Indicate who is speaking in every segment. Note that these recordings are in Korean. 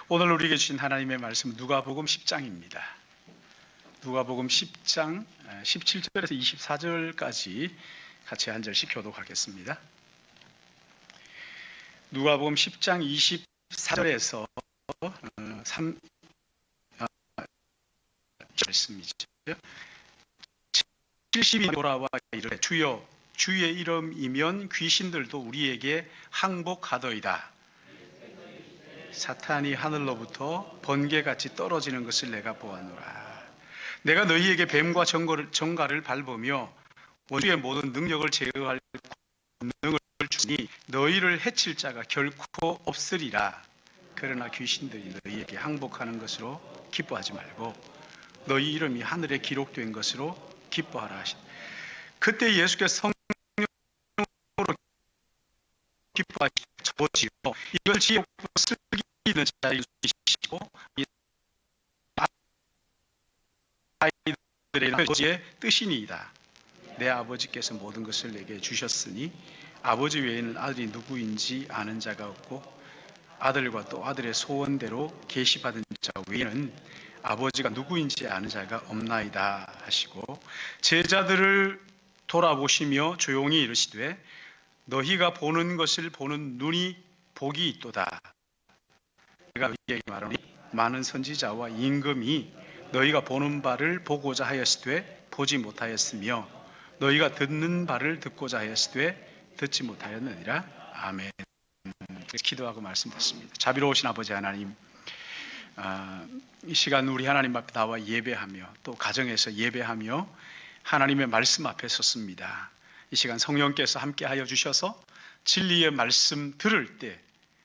Speaker 1: 오늘 우리에게 주신 하나님의 말씀은 누가복음 10장입니다. 누가복음 10장 17절에서 24절까지 같이 한 절씩 교독하겠습니다. 누가복음 10장 24절에서 3절씀이죠. 70이 돌아와 이르되 주여 주의 이름이면 귀신들도 우리에게 항복하더이다. 사탄이 하늘로부터 번개같이 떨어지는 것을 내가 보았노라. 내가 너희에게 뱀과 정갈을 밟으며 원수의 모든 능력을 제어할 권능을 주니 너희를 해칠 자가 결코 없으리라. 그러나 귀신들이 너희에게 항복하는 것으로 기뻐하지 말고 너희 이름이 하늘에 기록된 것으로 기뻐하라 하시니, 그때 예수께서 성령으로 기뻐하시고 저지요 이걸 지옥 쓰기 있는 자에게 주시고 아이들의 저지의 뜻이니이다. 내 아버지께서 모든 것을 내게 주셨으니 아버지 외에는 아들이 누구인지 아는 자가 없고 아들과 또 아들의 소원대로 계시받은 자 외에는 아버지가 누구인지 아는 자가 없나이다 하시고, 제자들을 돌아보시며 조용히 이르시되 너희가 보는 것을 보는 눈이 복이 있도다. 내가 너희에게 말하노니 많은 선지자와 임금이 너희가 보는 바를 보고자 하였으되 보지 못하였으며 너희가 듣는 바를 듣고자 하였으되 듣지 못하였느니라. 아멘. 기도하고 말씀 듣습니다. 자비로우신 아버지 하나님, 이 시간 우리 하나님 앞에 나와 예배하며 또 가정에서 예배하며 하나님의 말씀 앞에 섰습니다. 이 시간 성령께서 함께하여 주셔서 진리의 말씀 들을 때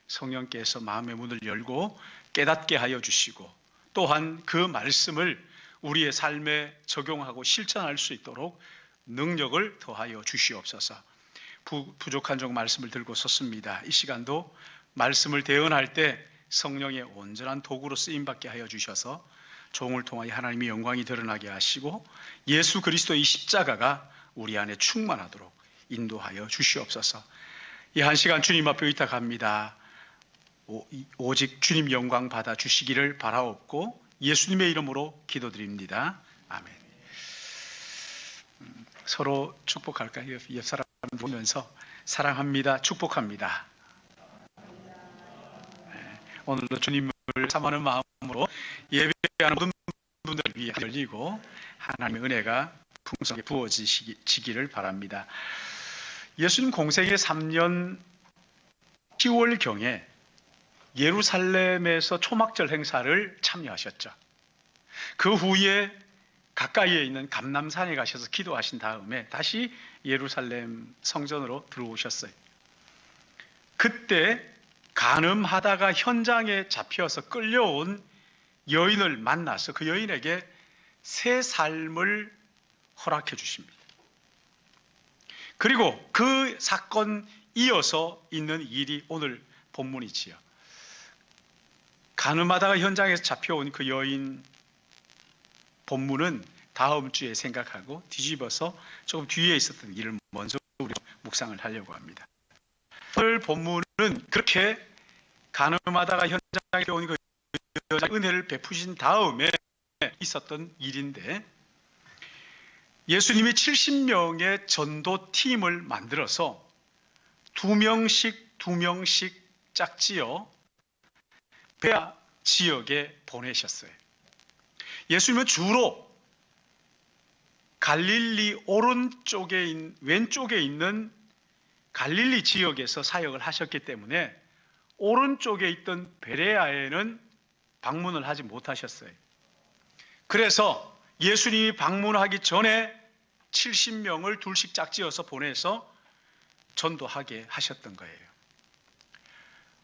Speaker 1: 성령께서 마음의 문을 열고 깨닫게 하여 주시고, 또한 그 말씀을 우리의 삶에 적용하고 실천할 수 있도록 능력을 더하여 주시옵소서. 부족한 종 말씀을 들고 섰습니다. 이 시간도 말씀을 대언할 때 성령의 온전한 도구로 쓰임받게 하여 주셔서 종을 통하여 하나님의 영광이 드러나게 하시고 예수 그리스도의 십자가가 우리 안에 충만하도록 인도하여 주시옵소서. 이 한 시간 주님 앞에 의탁합니다. 오직 주님 영광 받아 주시기를 바라옵고 예수님의 이름으로 기도드립니다. 아멘. 서로 축복할까요? 옆 사람 보면서 사랑합니다, 축복합니다. 오늘도 주님을 사모하는 마음으로 예배하는 모든 분들을 위해 열리고 하나님의 은혜가 풍성하게 부어지기를 바랍니다. 예수님 공생의 3년 10월경에 예루살렘에서 초막절 행사를 참여하셨죠. 그 후에 가까이에 있는 감람산에 가셔서 기도하신 다음에 다시 예루살렘 성전으로 들어오셨어요. 그때 간음하다가 현장에 잡혀서 끌려온 여인을 만나서 그 여인에게 새 삶을 허락해 주십니다. 그리고 그 사건 이어서 있는 일이 오늘 본문이지요. 간음하다가 현장에서 잡혀온 그 여인 본문은 다음 주에 생각하고 뒤집어서 조금 뒤에 있었던 일을 먼저 우리 묵상을 하려고 합니다. 오늘 본문은 그렇게 간음하다가 현장에 온 그 여자 은혜를 베푸신 다음에 있었던 일인데, 예수님이 70명의 전도팀을 만들어서 2명씩 짝지어 베아 지역에 보내셨어요. 예수님은 주로 갈릴리 왼쪽에 있는 갈릴리 지역에서 사역을 하셨기 때문에 오른쪽에 있던 베레아에는 방문을 하지 못하셨어요. 그래서 예수님이 방문하기 전에 70명을 둘씩 짝지어서 보내서 전도하게 하셨던 거예요.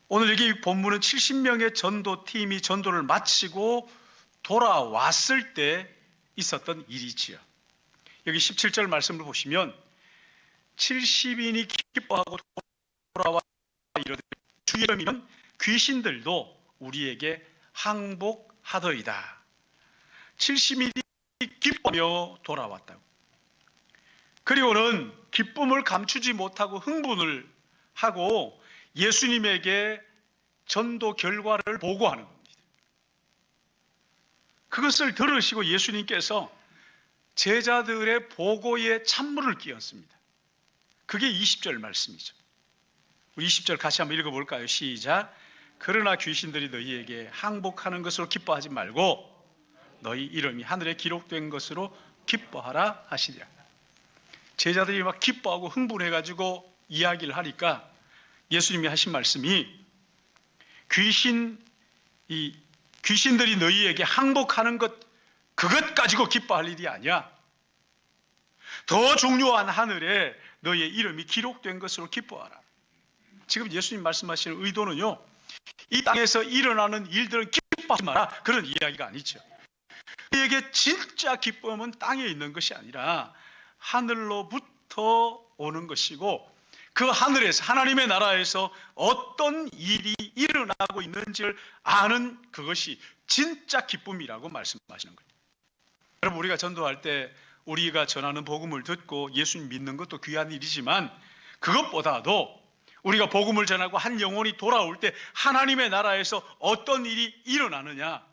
Speaker 1: 오늘 여기 본문은 70명의 전도팀이 전도를 마치고 돌아왔을 때 있었던 일이지요. 여기 17절 말씀을 보시면 70인이 기뻐하고 돌아와 이르되 주의 이름이면 귀신들도 우리에게 항복하더이다. 70인이 기뻐하며 돌아왔다고. 그리고는 기쁨을 감추지 못하고 흥분을 하고 예수님에게 전도 결과를 보고하는 겁니다. 그것을 들으시고 예수님께서 제자들의 보고에 찬물을 끼얹습니다. 그게 20절 말씀이죠. 우리 20절 같이 한번 읽어볼까요? 시작. 그러나 귀신들이 너희에게 항복하는 것으로 기뻐하지 말고 너희 이름이 하늘에 기록된 것으로 기뻐하라 하시리라. 제자들이 막 기뻐하고 흥분해가지고 이야기를 하니까 예수님이 하신 말씀이 귀신들이 너희에게 항복하는 것, 그것 가지고 기뻐할 일이 아니야. 더 중요한 하늘에 너희의 이름이 기록된 것으로 기뻐하라. 지금 예수님 말씀하시는 의도는요, 이 땅에서 일어나는 일들은 기뻐하지 마라, 그런 이야기가 아니죠. 너희에게 진짜 기쁨은 땅에 있는 것이 아니라 하늘로부터 오는 것이고, 그 하늘에서, 하나님의 나라에서 어떤 일이 일어나고 있는지를 아는 그것이 진짜 기쁨이라고 말씀하시는 거예요. 여러분, 우리가 전도할 때 우리가 전하는 복음을 듣고 예수님 믿는 것도 귀한 일이지만, 그것보다도 우리가 복음을 전하고 한 영혼이 돌아올 때 하나님의 나라에서 어떤 일이 일어나느냐,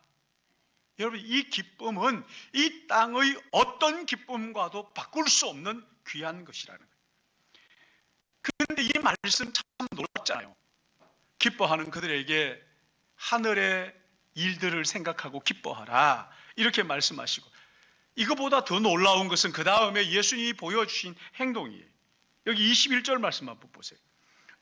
Speaker 1: 여러분, 이 기쁨은 이 땅의 어떤 기쁨과도 바꿀 수 없는 귀한 것이라는 거예요. 그런데 이 말씀 참 놀랍잖아요. 기뻐하는 그들에게 하늘의 일들을 생각하고 기뻐하라, 이렇게 말씀하시고, 이거보다 더 놀라운 것은 그 다음에 예수님이 보여주신 행동이에요. 여기 21절 말씀 한번 보세요.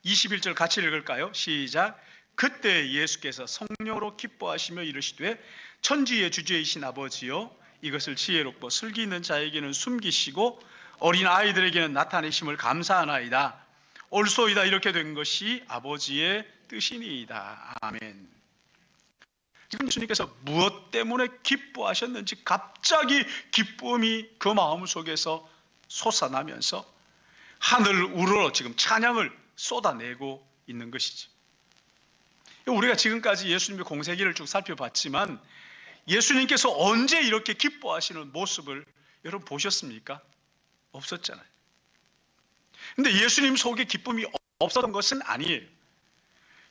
Speaker 1: 21절 같이 읽을까요? 시작. 그때 예수께서 성령으로 기뻐하시며 이르시되 천지의 주제이신 아버지여, 이것을 지혜롭고 슬기 있는 자에게는 숨기시고 어린 아이들에게는 나타내심을 감사하나이다. 옳소이다. 이렇게 된 것이 아버지의 뜻이니이다. 아멘. 지금 예수님께서 무엇 때문에 기뻐하셨는지 갑자기 기쁨이 그 마음속에서 솟아나면서 하늘을 우러러 지금 찬양을 쏟아내고 있는 것이죠. 우리가 지금까지 예수님의 공생애를 쭉 살펴봤지만 예수님께서 언제 이렇게 기뻐하시는 모습을 여러분 보셨습니까? 없었잖아요. 근데 예수님 속에 기쁨이 없었던 것은 아니에요.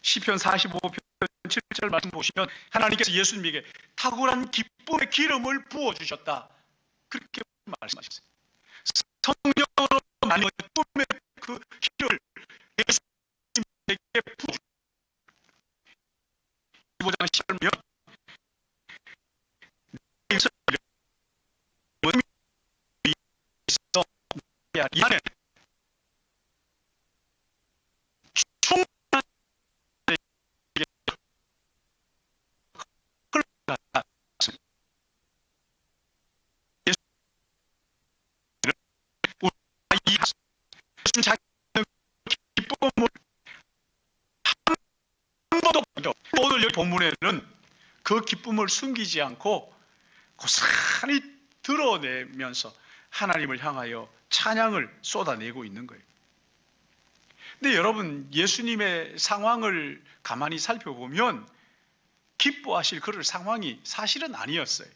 Speaker 1: 시편 45편 7절 말씀 보시면 하나님께서 예수님에게 탁월한 기쁨의 기름을 부어주셨다, 그렇게 말씀하셨어요. 성령으로 만든 기쁨의 그 기름을 예수님에게 부어주셨다. 15장 10절이면 이 안에 충분한 기쁨을 한 번도 오늘 여기 본문에는 그 기쁨을 숨기지 않고 고스란히 드러내면서 하나님을 향하여 찬양을 쏟아내고 있는 거예요. 근데 여러분, 예수님의 상황을 가만히 살펴보면 기뻐하실 그럴 상황이 사실은 아니었어요.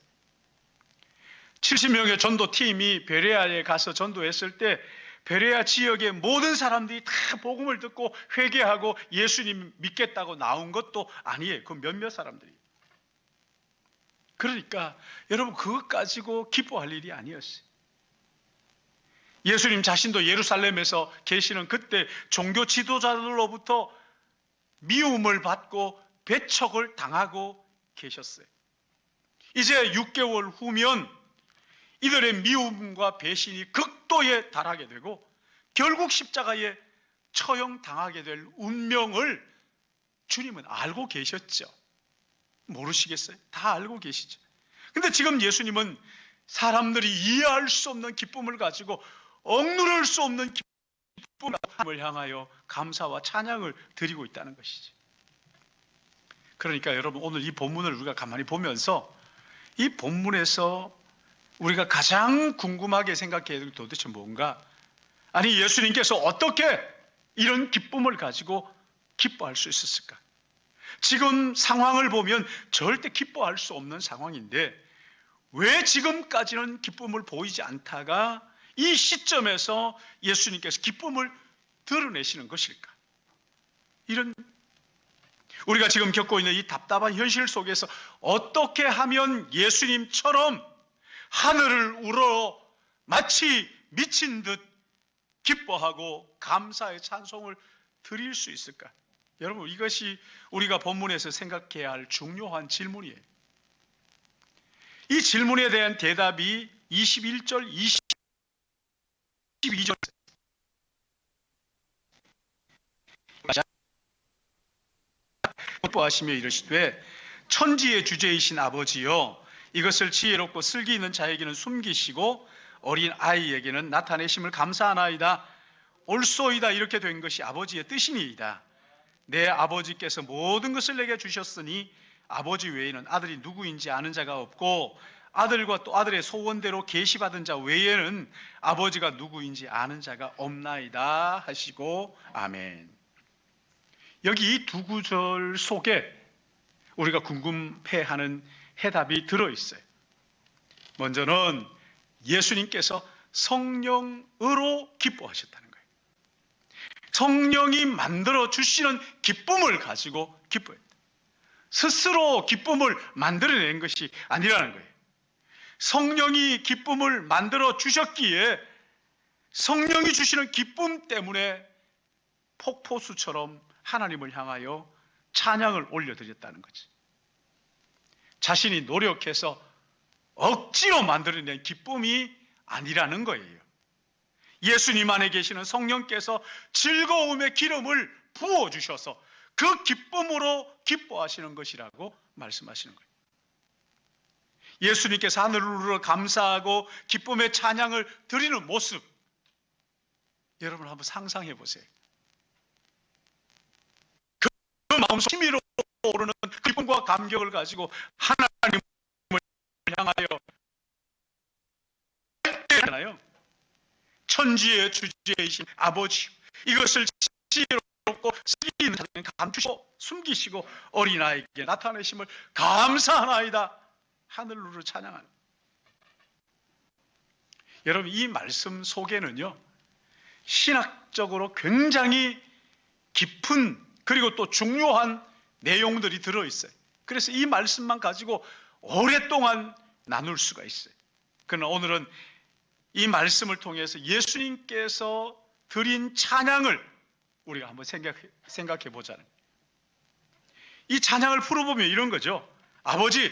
Speaker 1: 70명의 전도팀이 베레아에 가서 전도했을 때 베레아 지역의 모든 사람들이 다 복음을 듣고 회개하고 예수님 믿겠다고 나온 것도 아니에요. 그 몇몇 사람들이. 그러니까 여러분, 그것 가지고 기뻐할 일이 아니었어요. 예수님 자신도 예루살렘에서 계시는 그때 종교 지도자들로부터 미움을 받고 배척을 당하고 계셨어요. 이제 6개월 후면 이들의 미움과 배신이 극도에 달하게 되고 결국 십자가에 처형당하게 될 운명을 주님은 알고 계셨죠. 모르시겠어요? 다 알고 계시죠. 근데 지금 예수님은 사람들이 이해할 수 없는 기쁨을 가지고 억누를 수 없는 기쁨을 향하여 감사와 찬양을 드리고 있다는 것이죠. 그러니까 여러분, 오늘 이 본문을 우리가 가만히 보면서 이 본문에서 우리가 가장 궁금하게 생각해야 될 도대체 뭔가? 아니, 예수님께서 어떻게 이런 기쁨을 가지고 기뻐할 수 있었을까? 지금 상황을 보면 절대 기뻐할 수 없는 상황인데 왜 지금까지는 기쁨을 보이지 않다가 이 시점에서 예수님께서 기쁨을 드러내시는 것일까? 우리가 지금 겪고 있는 이 답답한 현실 속에서 어떻게 하면 예수님처럼 하늘을 우러 마치 미친 듯 기뻐하고 감사의 찬송을 드릴 수 있을까? 여러분, 이것이 우리가 본문에서 생각해야 할 중요한 질문이에요. 이 질문에 대한 대답이 21절, 22절 기뻐하시며 이르시되 천지의 주제이신 아버지여, 이것을 지혜롭고 슬기 있는 자에게는 숨기시고 어린 아이에게는 나타내심을 감사하나이다. 옳소이다. 이렇게 된 것이 아버지의 뜻이니이다. 내 아버지께서 모든 것을 내게 주셨으니 아버지 외에는 아들이 누구인지 아는 자가 없고 아들과 또 아들의 소원대로 계시받은 자 외에는 아버지가 누구인지 아는 자가 없나이다 하시고 아멘. 여기 이 두 구절 속에 우리가 궁금해하는 해답이 들어있어요. 먼저는 예수님께서 성령으로 기뻐하셨다는 거예요. 성령이 만들어 주시는 기쁨을 가지고 기뻐했다. 스스로 기쁨을 만들어낸 것이 아니라는 거예요. 성령이 기쁨을 만들어 주셨기에 성령이 주시는 기쁨 때문에 폭포수처럼 하나님을 향하여 찬양을 올려드렸다는 거지. 자신이 노력해서 억지로 만들어낸 기쁨이 아니라는 거예요. 예수님 안에 계시는 성령께서 즐거움의 기름을 부어주셔서 그 기쁨으로 기뻐하시는 것이라고 말씀하시는 거예요. 예수님께서 하늘을 우러 감사하고 기쁨의 찬양을 드리는 모습, 여러분 한번 상상해 보세요. 그 마음속 힘이로 오르는 기쁨과 감격을 가지고 하나님을 향하여 때잖아요. 천지의 주제이신 아버지, 이것을 지혜롭고 슬기 있는 자에게는 감추시고 숨기시고 어린아이에게 나타내심을 감사하나이다. 하늘로 찬양하는. 여러분, 이 말씀 속에는요, 신학적으로 굉장히 깊은 그리고 또 중요한 내용들이 들어있어요. 그래서 이 말씀만 가지고 오랫동안 나눌 수가 있어요. 그러나 오늘은 이 말씀을 통해서 예수님께서 드린 찬양을 우리가 한번 생각해 보자는. 이 찬양을 풀어보면 이런 거죠. 아버지,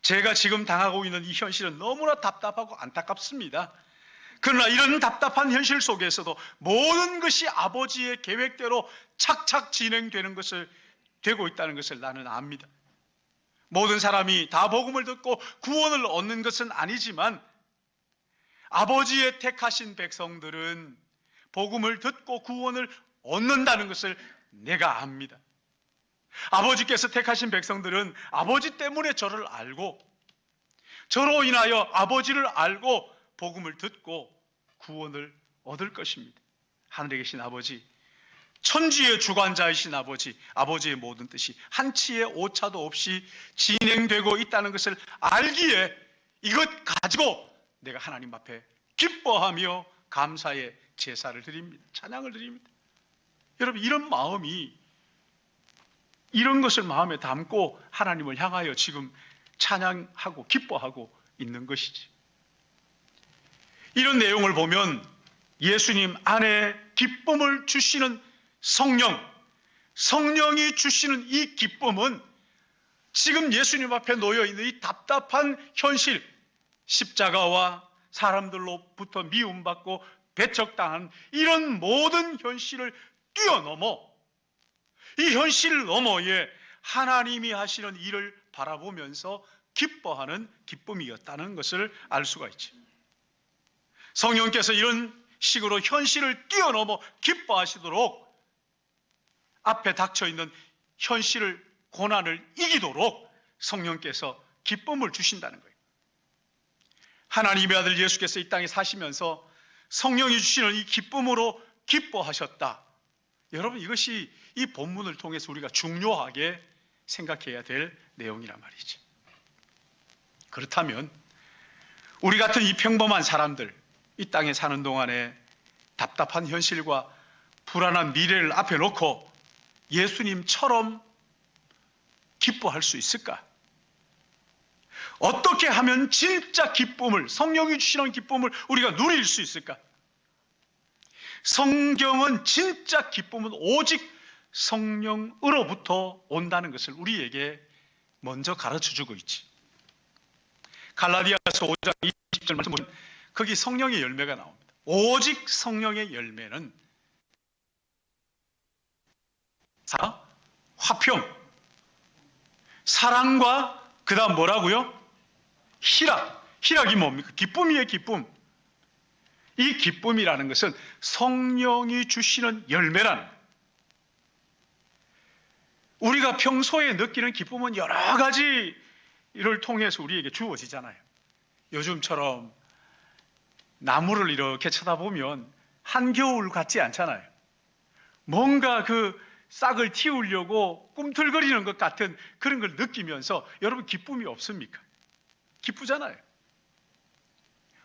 Speaker 1: 제가 지금 당하고 있는 이 현실은 너무나 답답하고 안타깝습니다. 그러나 이런 답답한 현실 속에서도 모든 것이 아버지의 계획대로 착착 진행되는 것을 되고 있다는 것을 나는 압니다. 모든 사람이 다 복음을 듣고 구원을 얻는 것은 아니지만 아버지의 택하신 백성들은 복음을 듣고 구원을 얻는다는 것을 내가 압니다. 아버지께서 택하신 백성들은 아버지 때문에 저를 알고 저로 인하여 아버지를 알고 복음을 듣고 구원을 얻을 것입니다. 하늘에 계신 아버지, 천지의 주관자이신 아버지, 아버지의 모든 뜻이 한치의 오차도 없이 진행되고 있다는 것을 알기에 이것 가지고 내가 하나님 앞에 기뻐하며 감사의 제사를 드립니다. 찬양을 드립니다. 여러분, 이런 마음이, 이런 것을 마음에 담고 하나님을 향하여 지금 찬양하고 기뻐하고 있는 것이지. 이런 내용을 보면 예수님 안에 기쁨을 주시는 성령이 주시는 이 기쁨은 지금 예수님 앞에 놓여있는 이 답답한 현실, 십자가와 사람들로부터 미움받고 배척당한 이런 모든 현실을 뛰어넘어 이 현실 너머에 하나님이 하시는 일을 바라보면서 기뻐하는 기쁨이었다는 것을 알 수가 있죠. 성령께서 이런 식으로 현실을 뛰어넘어 기뻐하시도록 앞에 닥쳐있는 현실을, 고난을 이기도록 성령께서 기쁨을 주신다는 거예요. 하나님의 아들 예수께서 이 땅에 사시면서 성령이 주시는 이 기쁨으로 기뻐하셨다. 여러분, 이것이 이 본문을 통해서 우리가 중요하게 생각해야 될 내용이란 말이죠. 그렇다면 우리 같은 이 평범한 사람들, 이 땅에 사는 동안에 답답한 현실과 불안한 미래를 앞에 놓고 예수님처럼 기뻐할 수 있을까? 어떻게 하면 진짜 기쁨을, 성령이 주시는 기쁨을 우리가 누릴 수 있을까? 성경은 진짜 기쁨은 오직 성령으로부터 온다는 것을 우리에게 먼저 가르쳐주고 있지. 갈라디아서 5장 20절 말씀 보면 거기 성령의 열매가 나옵니다. 오직 성령의 열매는 화평, 사랑과 그 다음 뭐라고요? 희락이 뭡니까? 기쁨이에요, 기쁨. 이 기쁨이라는 것은 성령이 주시는 열매라는 거예요. 우리가 평소에 느끼는 기쁨은 여러 가지를 통해서 우리에게 주어지잖아요. 요즘처럼 나무를 이렇게 쳐다보면 한겨울 같지 않잖아요. 뭔가 그 싹을 틔우려고 꿈틀거리는 것 같은 그런 걸 느끼면서 여러분 기쁨이 없습니까? 기쁘잖아요.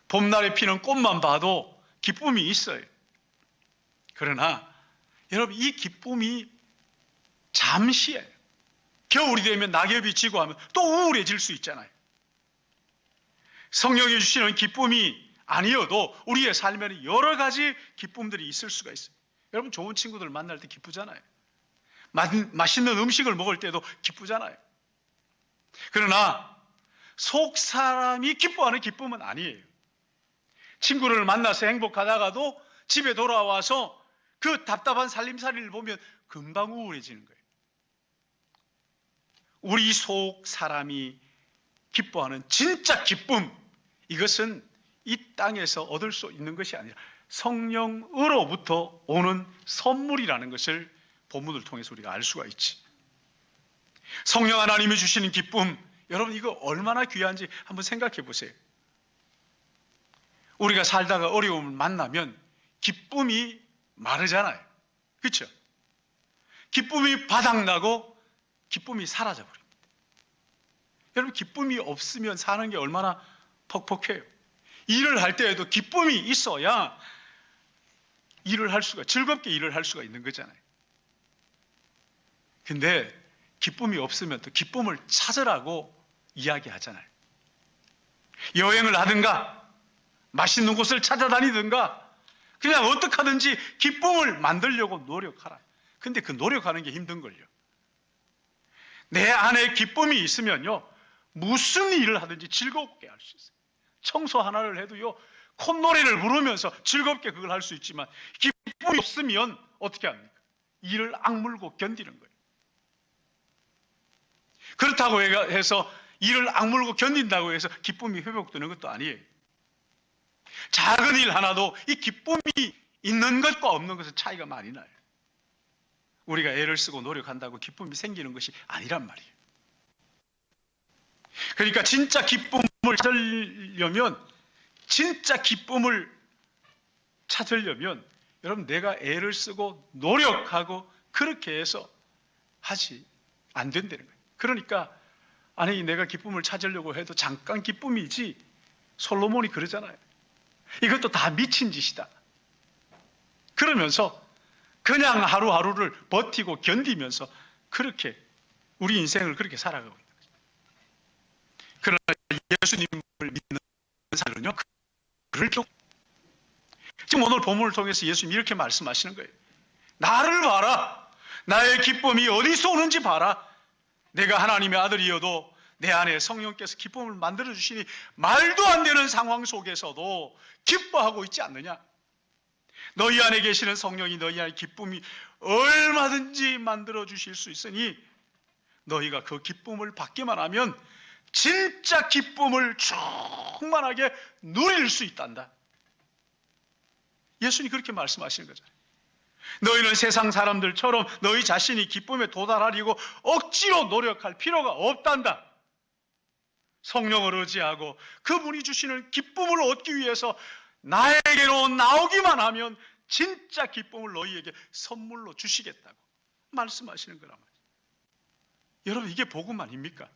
Speaker 1: 봄날에 피는 꽃만 봐도 기쁨이 있어요. 그러나 여러분 이 기쁨이 잠시예요. 겨울이 되면 낙엽이 지고 하면 또 우울해질 수 있잖아요. 성령이 주시는 기쁨이 아니어도 우리의 삶에는 여러 가지 기쁨들이 있을 수가 있어요. 여러분 좋은 친구들 만날 때 기쁘잖아요. 맛있는 음식을 먹을 때도 기쁘잖아요. 그러나 속 사람이 기뻐하는 기쁨은 아니에요. 친구를 만나서 행복하다가도 집에 돌아와서 그 답답한 살림살이를 보면 금방 우울해지는 거예요. 우리 속 사람이 기뻐하는 진짜 기쁨, 이것은 이 땅에서 얻을 수 있는 것이 아니라 성령으로부터 오는 선물이라는 것을 본문을 통해서 우리가 알 수가 있지. 성령 하나님이 주시는 기쁨, 여러분 이거 얼마나 귀한지 한번 생각해 보세요. 우리가 살다가 어려움을 만나면 기쁨이 마르잖아요. 그렇죠? 기쁨이 바닥나고 기쁨이 사라져버립니다. 여러분 기쁨이 없으면 사는 게 얼마나 퍽퍽해요. 일을 할 때에도 기쁨이 있어야 즐겁게 일을 할 수가 있는 거잖아요. 근데 기쁨이 없으면 또 기쁨을 찾으라고 이야기하잖아요. 여행을 하든가 맛있는 곳을 찾아다니든가 그냥 어떻게 하든지 기쁨을 만들려고 노력하라. 근데 그 노력하는 게 힘든걸요. 내 안에 기쁨이 있으면요 무슨 일을 하든지 즐겁게 할 수 있어요. 청소 하나를 해도요 콧노래를 부르면서 즐겁게 그걸 할 수 있지만 기쁨이 없으면 어떻게 합니까? 이를 악물고 견디는 거예요. 그렇다고 해서 이를 악물고 견딘다고 해서 기쁨이 회복되는 것도 아니에요. 작은 일 하나도 이 기쁨이 있는 것과 없는 것은 차이가 많이 나요. 우리가 애를 쓰고 노력한다고 기쁨이 생기는 것이 아니란 말이에요. 그러니까 진짜 기쁨을 찾으려면 여러분 내가 애를 쓰고 노력하고 그렇게 해서 하지 안 된다는 거예요. 그러니까 아니 내가 기쁨을 찾으려고 해도 잠깐 기쁨이지, 솔로몬이 그러잖아요. 이것도 다 미친 짓이다. 그러면서 그냥 하루하루를 버티고 견디면서 그렇게 우리 인생을 그렇게 살아가고 있는 거죠. 그러나 예수님을 믿는 사람은요 그럴 경 지금 오늘 본문을 통해서 예수님이 이렇게 말씀하시는 거예요. 나를 봐라. 나의 기쁨이 어디서 오는지 봐라. 내가 하나님의 아들이어도 내 안에 성령께서 기쁨을 만들어 주시니 말도 안 되는 상황 속에서도 기뻐하고 있지 않느냐. 너희 안에 계시는 성령이 너희 안에 기쁨이 얼마든지 만들어 주실 수 있으니 너희가 그 기쁨을 받기만 하면 진짜 기쁨을 충만하게 누릴 수 있단다. 예수님이 그렇게 말씀하시는 거잖아요. 너희는 세상 사람들처럼 너희 자신이 기쁨에 도달하려고 억지로 노력할 필요가 없단다. 성령을 의지하고 그분이 주시는 기쁨을 얻기 위해서 나에게로 나오기만 하면 진짜 기쁨을 너희에게 선물로 주시겠다고 말씀하시는 거란 말이에요. 여러분 이게 복음 아닙니까?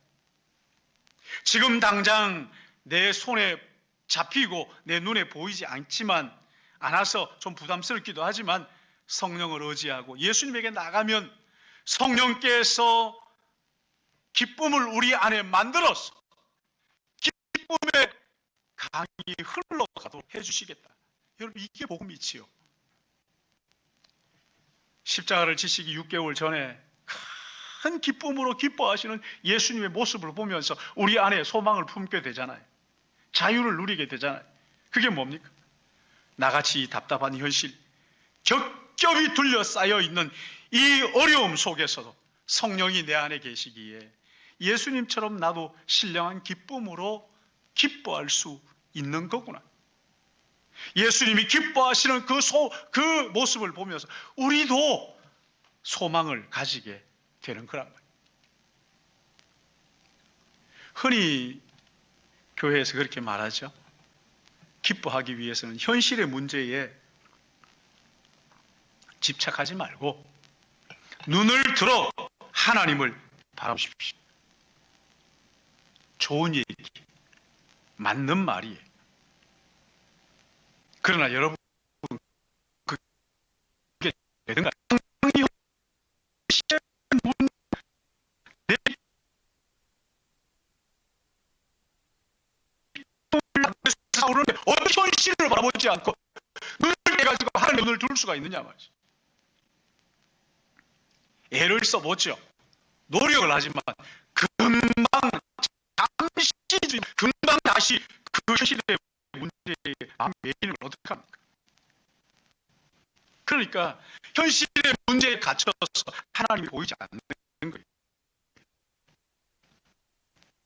Speaker 1: 지금 당장 내 손에 잡히고 내 눈에 보이지 않아서 좀 부담스럽기도 하지만 성령을 의지하고 예수님에게 나가면 성령께서 기쁨을 우리 안에 만들어서 기쁨의 강이 흘러가도록 해주시겠다. 여러분, 이게 복음이지요. 십자가를 지시기 6개월 전에 큰 기쁨으로 기뻐하시는 예수님의 모습을 보면서 우리 안에 소망을 품게 되잖아요. 자유를 누리게 되잖아요. 그게 뭡니까? 나같이 답답한 현실, 겹겹이 둘러싸여 있는 이 어려움 속에서도 성령이 내 안에 계시기에 예수님처럼 나도 신령한 기쁨으로 기뻐할 수 있는 거구나. 예수님이 기뻐하시는 그 모습을 보면서 우리도 소망을 가지게 되는 거란 말이에요. 흔히 교회에서 그렇게 말하죠. 기뻐하기 위해서는 현실의 문제에 집착하지 말고 눈을 들어 하나님을 바라보십시오. 좋은 얘기, 맞는 말이에요. 그러나 여러분, 그게 되든가? 어떤 현실을 바라보지 않고 눈을 떼가지고 하나님의 눈을 둘 수가 있느냐 말이죠. 애를 써보죠. 노력을 하지만 금방 다시 그 현실의 문제에 마음 매이는 걸 어떻게 합니까? 그러니까 현실의 문제에 갇혀서 하나님이 보이지 않는 거예요.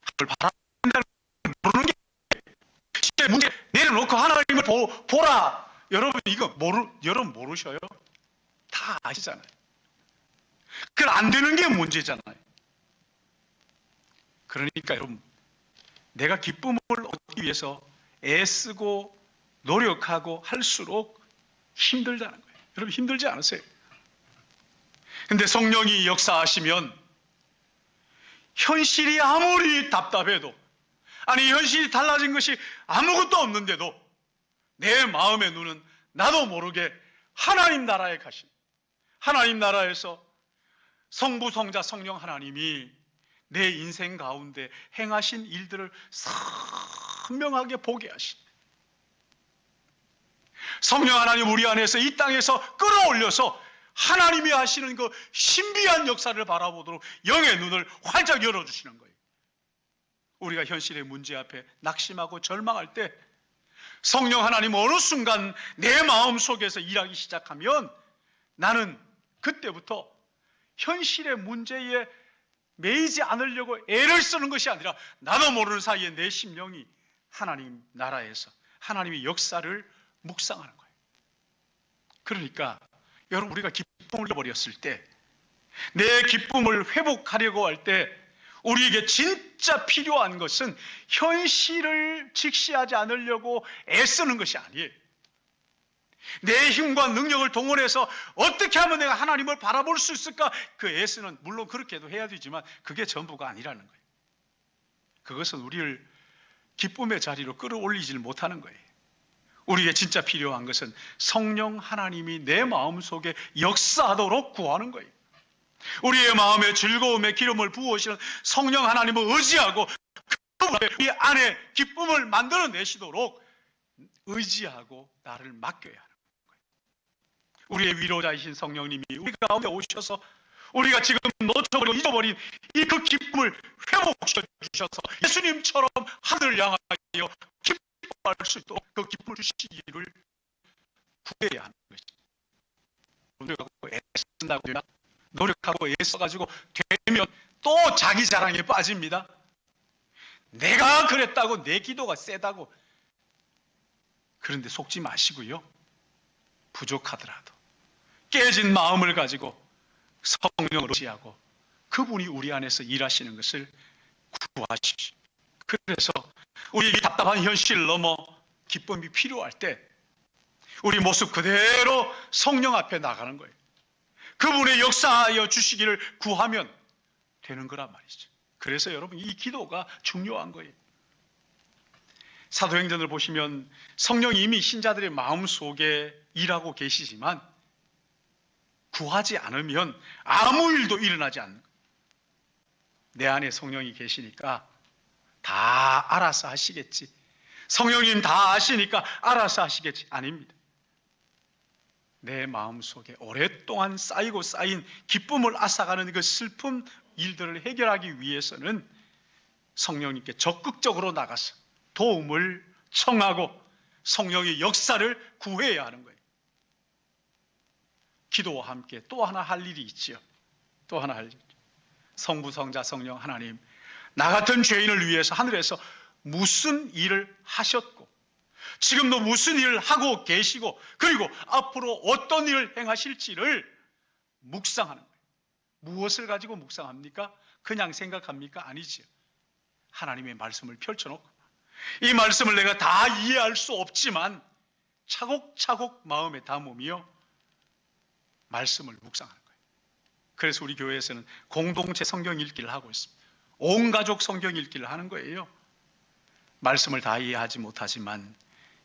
Speaker 1: 그걸 바라본다는 걸 모르는 게 현실의 문제 내려놓고 하나님을 보라. 여러분, 이거 여러분 모르셔요? 다 아시잖아요. 그건 안 되는 게 문제잖아요. 그러니까 여러분, 내가 기쁨을 얻기 위해서 애쓰고 노력하고 할수록 힘들다는 거예요. 여러분, 힘들지 않으세요? 근데 성령이 역사하시면 현실이 아무리 답답해도, 아니 현실이 달라진 것이 아무것도 없는데도 내 마음의 눈은 나도 모르게 하나님 나라에 가신, 하나님 나라에서 성부, 성자, 성령 하나님이 내 인생 가운데 행하신 일들을 선명하게 보게 하신, 성령 하나님 우리 안에서 이 땅에서 끌어올려서 하나님이 하시는 그 신비한 역사를 바라보도록 영의 눈을 활짝 열어주시는 거예요. 우리가 현실의 문제 앞에 낙심하고 절망할 때 성령 하나님 어느 순간 내 마음 속에서 일하기 시작하면 나는 그때부터 현실의 문제에 매이지 않으려고 애를 쓰는 것이 아니라 나도 모르는 사이에 내 심령이 하나님 나라에서 하나님의 역사를 묵상하는 거예요. 그러니까 여러분, 우리가 기쁨을 잃어버렸을 때, 내 기쁨을 회복하려고 할 때 우리에게 진짜 필요한 것은 현실을 직시하지 않으려고 애쓰는 것이 아니에요. 내 힘과 능력을 동원해서 어떻게 하면 내가 하나님을 바라볼 수 있을까? 그 애쓰는, 물론 그렇게도 해야 되지만 그게 전부가 아니라는 거예요. 그것은 우리를 기쁨의 자리로 끌어올리질 못하는 거예요. 우리에게 진짜 필요한 것은 성령 하나님이 내 마음속에 역사하도록 구하는 거예요. 우리의 마음에 즐거움의 기름을 부으시는 성령 하나님을 의지하고 그 안에 기쁨을 만들어내시도록 의지하고 나를 맡겨야 하는 거예요. 우리의 위로자이신 성령님이 우리 가운데 오셔서 우리가 지금 놓쳐버리고 잊어버린 이 그 기쁨을 회복시켜 주셔서 예수님처럼 하늘을 향하여 기뻐할 수 있도록 그 기쁨을 주시기를 구해야 하는 것입니다. 애쓴다고 되나? 노력하고 애써가지고 되면 또 자기 자랑에 빠집니다. 내가 그랬다고, 내 기도가 세다고. 그런데 속지 마시고요. 부족하더라도 깨진 마음을 가지고 성령을 의지하고 그분이 우리 안에서 일하시는 것을 구하십시오. 그래서 우리 답답한 현실을 넘어 기쁨이 필요할 때 우리 모습 그대로 성령 앞에 나가는 거예요. 그분의 역사하여 주시기를 구하면 되는 거란 말이죠. 그래서 여러분, 이 기도가 중요한 거예요. 사도행전을 보시면 성령이 이미 신자들의 마음속에 일하고 계시지만 구하지 않으면 아무 일도 일어나지 않는 거예요. 내 안에 성령이 계시니까 다 알아서 하시겠지. 성령님 다 아시니까 알아서 하시겠지. 아닙니다. 내 마음속에 오랫동안 쌓이고 쌓인 기쁨을 앗아가는 그 슬픈 일들을 해결하기 위해서는 성령님께 적극적으로 나가서 도움을 청하고 성령의 역사를 구해야 하는 거예요. 기도와 함께 또 하나 할 일이 있지요. 또 하나 할 일. 성부, 성자, 성령 하나님, 나 같은 죄인을 위해서 하늘에서 무슨 일을 하셨고 지금도 무슨 일을 하고 계시고 그리고 앞으로 어떤 일을 행하실지를 묵상하는 거예요. 무엇을 가지고 묵상합니까? 그냥 생각합니까? 아니지요. 하나님의 말씀을 펼쳐놓고 이 말씀을 내가 다 이해할 수 없지만 차곡차곡 마음에 담으며 말씀을 묵상하는 거예요. 그래서 우리 교회에서는 공동체 성경 읽기를 하고 있습니다. 온 가족 성경 읽기를 하는 거예요. 말씀을 다 이해하지 못하지만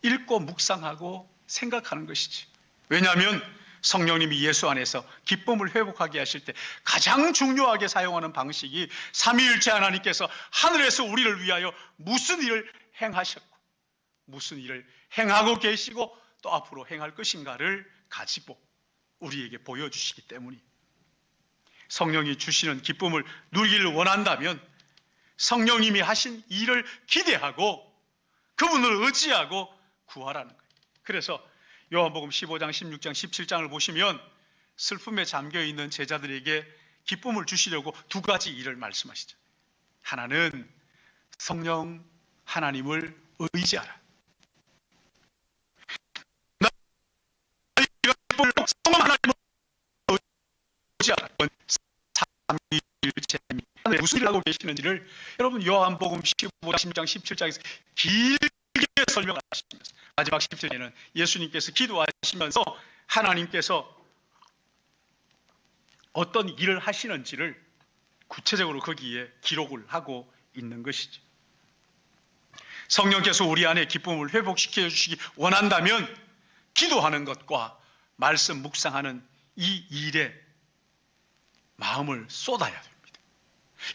Speaker 1: 읽고 묵상하고 생각하는 것이지. 왜냐하면 성령님이 예수 안에서 기쁨을 회복하게 하실 때 가장 중요하게 사용하는 방식이 삼위일체 하나님께서 하늘에서 우리를 위하여 무슨 일을 행하셨고 무슨 일을 행하고 계시고 또 앞으로 행할 것인가를 가지고 우리에게 보여주시기 때문이 성령이 주시는 기쁨을 누리기를 원한다면 성령님이 하신 일을 기대하고 그분을 의지하고 구하라는 거예요. 그래서 요한복음 15장, 16장, 17장을 보시면 슬픔에 잠겨있는 제자들에게 기쁨을 주시려고 두 가지 일을 말씀하시죠. 하나는 성령 하나님을 의지하라. 성령 하나님을 의지하라. 삼위일체 무슨 일을 하고 계시는지를 여러분 요한복음 15장, 16장, 17장에서 길게 설명하시면서 마지막 10절에는 예수님께서 기도하시면서 하나님께서 어떤 일을 하시는지를 구체적으로 거기에 기록을 하고 있는 것이죠. 성령께서 우리 안에 기쁨을 회복시켜 주시기 원한다면 기도하는 것과 말씀 묵상하는 이 일에 마음을 쏟아야 됩니다.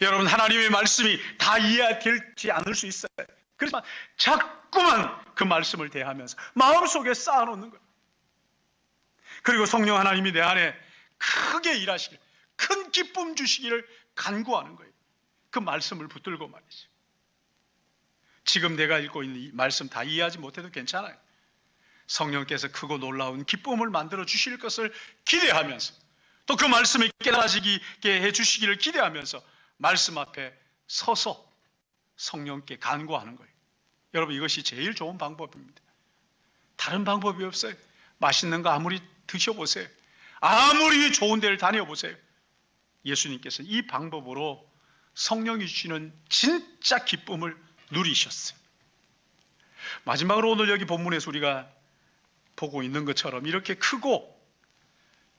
Speaker 1: 여러분, 하나님의 말씀이 다 이해되지 않을 수 있어요. 그렇지만 자꾸만 그 말씀을 대하면서 마음속에 쌓아놓는 거예요. 그리고 성령 하나님이 내 안에 크게 일하시길, 큰 기쁨 주시기를 간구하는 거예요. 그 말씀을 붙들고 말이죠. 지금 내가 읽고 있는 이 말씀 다 이해하지 못해도 괜찮아요. 성령께서 크고 놀라운 기쁨을 만들어 주실 것을 기대하면서 또 그 말씀이 깨달아지게 해주시기를 기대하면서 말씀 앞에 서서 성령께 간구하는 거예요. 여러분, 이것이 제일 좋은 방법입니다. 다른 방법이 없어요. 맛있는 거 아무리 드셔보세요. 아무리 좋은 데를 다녀보세요. 예수님께서 이 방법으로 성령이 주시는 진짜 기쁨을 누리셨어요. 마지막으로 오늘 여기 본문에서 우리가 보고 있는 것처럼 이렇게 크고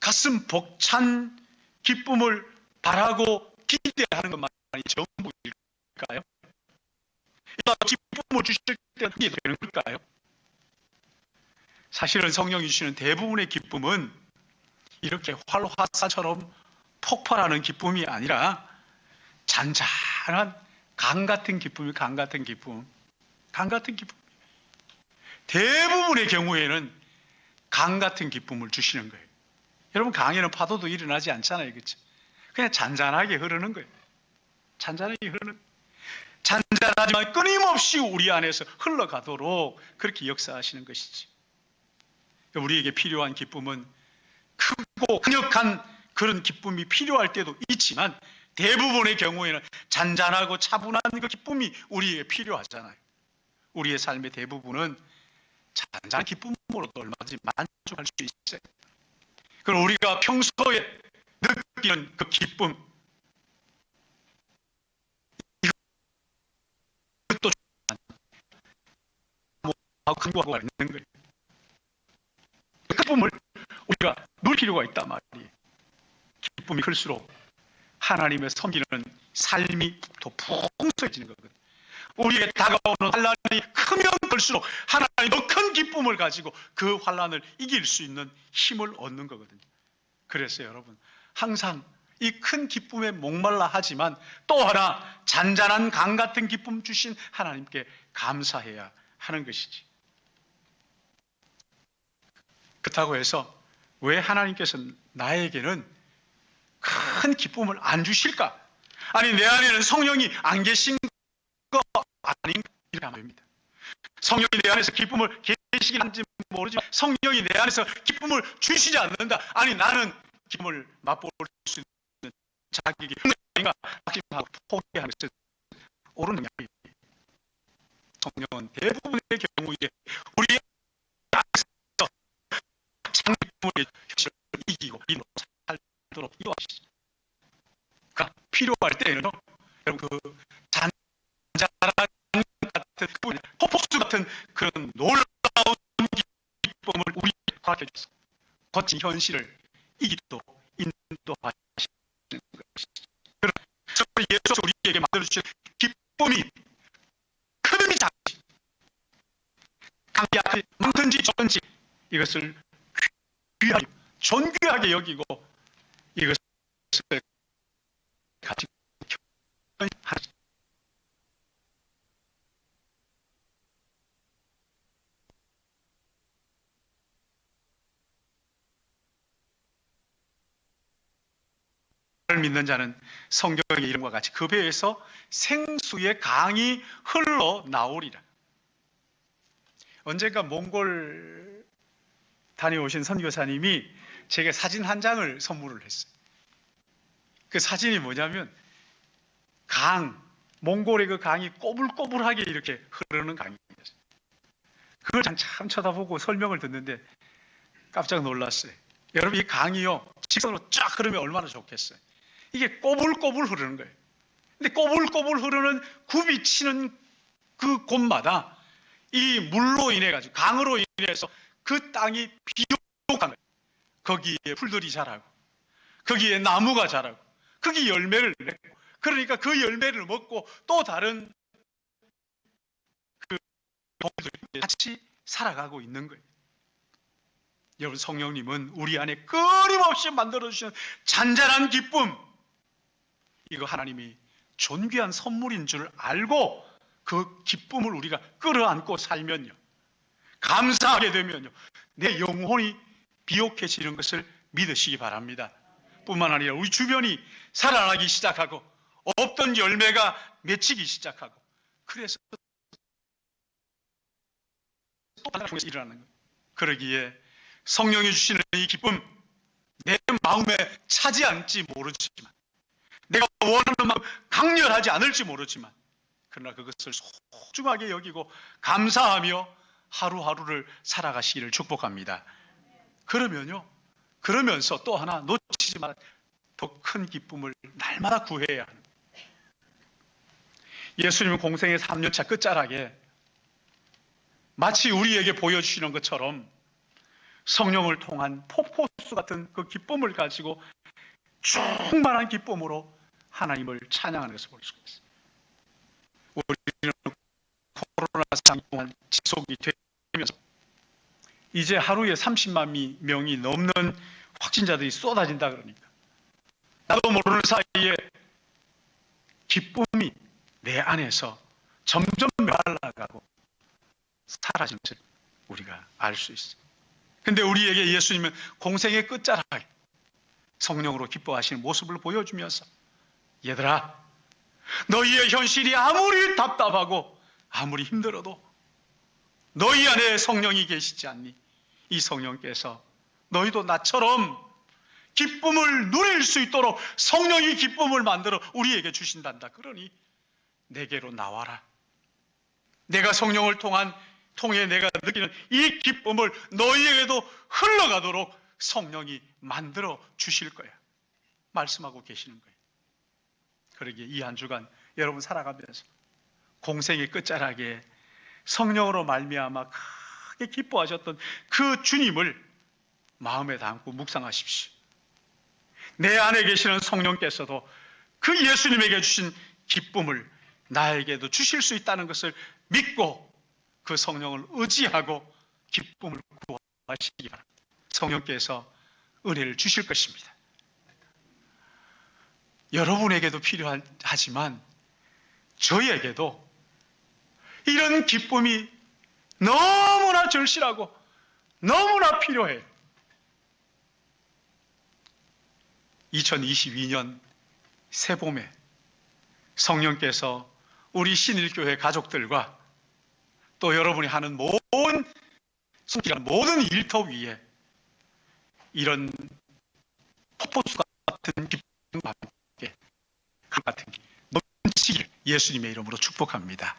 Speaker 1: 가슴 벅찬 기쁨을 바라고 기대하는 것만이 전부일까요? 기쁨을 주실 때는 그게 되는 걸까요? 사실은 성령이 주시는 대부분의 기쁨은 이렇게 활화산처럼 폭발하는 기쁨이 아니라 잔잔한 강 같은 기쁨이 강 같은 기쁨. 대부분의 경우에는 강 같은 기쁨을 주시는 거예요. 여러분, 강에는 파도도 일어나지 않잖아요. 그렇죠? 그냥 잔잔하게 흐르는 거예요. 잔잔하지만 끊임없이 우리 안에서 흘러가도록 그렇게 역사하시는 것이지. 우리에게 필요한 기쁨은 크고 강력한 그런 기쁨이 필요할 때도 있지만 대부분의 경우에는 잔잔하고 차분한 그 기쁨이 우리에게 필요하잖아요. 우리의 삶의 대부분은 잔잔한 기쁨으로도 얼마든지 만족할 수 있어요. 그럼 우리가 평소에 느끼는 그 기쁨, 이것도 강구하고 있는 거예요. 그 기쁨을 우리가 누릴 필요가 있단 말이에요. 기쁨이 클수록 하나님의 섬기는 삶이 더 풍성해지는 거거든요. 우리에게 다가오는 환란이 크면 클수록 하나님이 더 큰 기쁨을 가지고 그 환란을 이길 수 있는 힘을 얻는 거거든요. 그래서 여러분, 항상 이 큰 기쁨에 목말라 하지만 또 하나 잔잔한 강 같은 기쁨 주신 하나님께 감사해야 하는 것이지. 그렇다고 해서 왜 하나님께서 나에게는 큰 기쁨을 안 주실까? 아니, 내 안에는 성령이 안 계신 거 아닌가? 이렇게 하면 됩니다. 성령이 내 안에서 기쁨을 계시긴 한지 모르지만 성령이 내 안에서 기쁨을 주시지 않는다. 아니, 나는 기쁨을 맛볼 수 있는 자격이 아닌가 확신하고 포기하는 것은 옳은 이야기입니다. 성령은 대부분의 경우에 우리 안에서 장기품을 현실을 이기고 살도록 이루어지죠. 그러니까 필요할 때에는 여러분 그 잔잔한 같은 폭포수 같은 그런 놀라운 기쁨을 우리 허락해 주셔서 거친 현실을 이기도록 인도하시는 것이죠. 그러나 예수 우리에게 만들어 주신 기쁨이 크든지 작든지 강하든지 많든지 적든지 이것을 귀하게 존귀하게 여기고 이것을 가지고 하나님. 믿는 자는 성경의 이름과 같이 그 배에서 생수의 강이 흘러나오리라. 언젠가 몽골 다녀오신 선교사님이 제게 사진 한 장을 선물을 했어요. 그 사진이 뭐냐면 몽골의 그 강이 꼬불꼬불하게 이렇게 흐르는 강입니다. 그걸 참 쳐다보고 설명을 듣는데 깜짝 놀랐어요. 여러분, 이 강이요 직선으로 쫙 흐르면 얼마나 좋겠어요. 이게 꼬불꼬불 흐르는 거예요. 근데 꼬불꼬불 흐르는 굽이 치는 그 곳마다 이 물로 인해 가지고 강으로 인해서 그 땅이 비옥한 거예요. 거기에 풀들이 자라고 거기에 나무가 자라고 거기 열매를 맺고 그러니까 그 열매를 먹고 또 다른 그 동물들이 같이 살아가고 있는 거예요. 여러분, 성령님은 우리 안에 끊임없이 만들어주시는 잔잔한 기쁨, 이거 하나님이 존귀한 선물인 줄 알고 그 기쁨을 우리가 끌어안고 살면요, 감사하게 되면요, 내 영혼이 비옥해지는 것을 믿으시기 바랍니다. 뿐만 아니라 우리 주변이 살아나기 시작하고 없던 열매가 맺히기 시작하고 그래서 또 하나가 통해서 일어나는 거예요. 그러기에 성령이 주시는 이 기쁨, 내 마음에 차지 않을지 모르지만 내가 원하는 만큼 강렬하지 않을지 모르지만 그러나 그것을 소중하게 여기고 감사하며 하루하루를 살아가시기를 축복합니다. 그러면서 또 하나 놓치지 말아 더 큰 기쁨을 날마다 구해야 하는 거예요. 예수님은 공생의 3년차 끝자락에 마치 우리에게 보여주시는 것처럼 성령을 통한 폭포수 같은 그 기쁨을 가지고 충만한 기쁨으로 하나님을 찬양하는 것을 볼 수가 있습니다. 우리는 코로나 상황 동안 지속이 되면서 이제 하루에 30만 명이 넘는 확진자들이 쏟아진다 그러니까 나도 모르는 사이에 기쁨이 내 안에서 점점 말라가고 사라지는 것을 우리가 알 수 있어요. 근데 우리에게 예수님은 공생의 끝자락에 성령으로 기뻐하시는 모습을 보여주면서 얘들아, 너희의 현실이 아무리 답답하고 아무리 힘들어도 너희 안에 성령이 계시지 않니? 이 성령께서 너희도 나처럼 기쁨을 누릴 수 있도록 성령이 기쁨을 만들어 우리에게 주신단다. 그러니 내게로 나와라. 내가 성령을 통해 내가 느끼는 이 기쁨을 너희에게도 흘러가도록 성령이 만들어 주실 거야. 말씀하고 계시는 거예요. 그러기에 이 한 주간 여러분 살아가면서 공생의 끝자락에 성령으로 말미암아 크게 기뻐하셨던 그 주님을 마음에 담고 묵상하십시오. 내 안에 계시는 성령께서도 그 예수님에게 주신 기쁨을 나에게도 주실 수 있다는 것을 믿고 그 성령을 의지하고 기쁨을 구하시기 바랍니다. 성령께서 은혜를 주실 것입니다. 여러분에게도 필요하지만 저에게도 이런 기쁨이 너무나 절실하고 너무나 필요해요. 2022년 새봄에 성령께서 우리 신일교회 가족들과 또 여러분이 하는 모든 일터 위에 이런 폭포수 같은 기쁨과 함께 같은 넘치길 예수님의 이름으로 축복합니다.